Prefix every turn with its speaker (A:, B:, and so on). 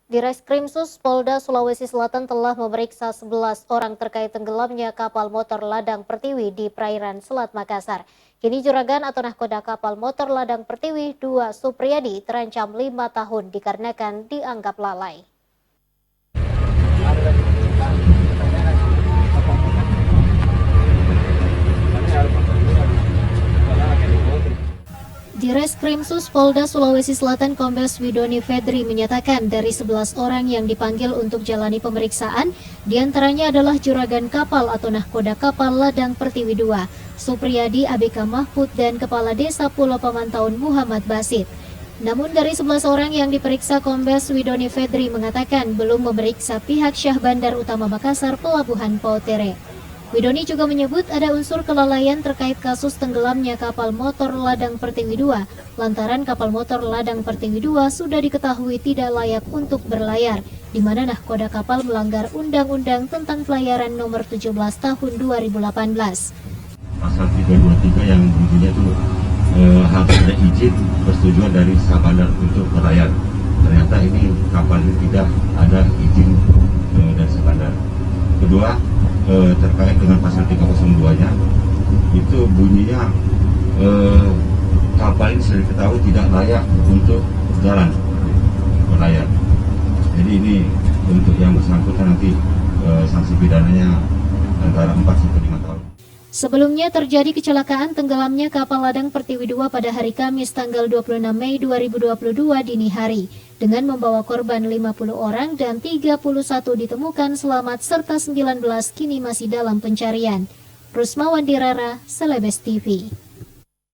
A: Direskrimsus Polda Sulawesi Selatan telah memeriksa 11 orang terkait tenggelamnya kapal motor ladang Pertiwi di perairan Selat Makassar. Kini juragan atau nahkoda kapal motor ladang Pertiwi 2 Supriyadi terancam 5 tahun dikarenakan dianggap lalai. Direskrimsus Polda Sulawesi Selatan Kombes Widoni Fedri menyatakan dari 11 orang yang dipanggil untuk jalani pemeriksaan, diantaranya adalah juragan kapal atau nahkoda kapal ladang Pertiwi 2, Supriyadi ABK Mahfud dan Kepala Desa Pulau Pamantauan Muhammad Basit. Namun dari 11 orang yang diperiksa, Kombes Widoni Fedri mengatakan belum memeriksa pihak Syah Bandar Utama Makassar Pelabuhan Pautere. Widoni juga menyebut ada unsur kelalaian terkait kasus tenggelamnya kapal motor ladang Pertiwi 2, lantaran kapal motor ladang Pertiwi 2 sudah diketahui tidak layak untuk berlayar, di mana nahkoda kapal melanggar Undang-Undang tentang Pelayaran Nomor 17 Tahun 2018.
B: Pasal 323 yang bunyinya itu harus ada izin persetujuan dari Syah Bandar untuk berlayar. Ternyata ini kapal ini tidak ada izin dari Syah Bandar. Kedua, terkait dengan pasal 302-nya, itu bunyinya kapal ini sudah diketahui tidak layak untuk jalan berlayar. Jadi ini untuk yang bersangkutan nanti sanksi pidananya antara 4 sampai 5 tahun.
A: Sebelumnya terjadi kecelakaan tenggelamnya kapal ladang Pertiwi 2 pada hari Kamis tanggal 26 Mei 2022 dini hari dengan membawa korban 50 orang dan 31 ditemukan selamat serta 19 kini masih dalam pencarian. Rusma Wandirara, Celebes TV.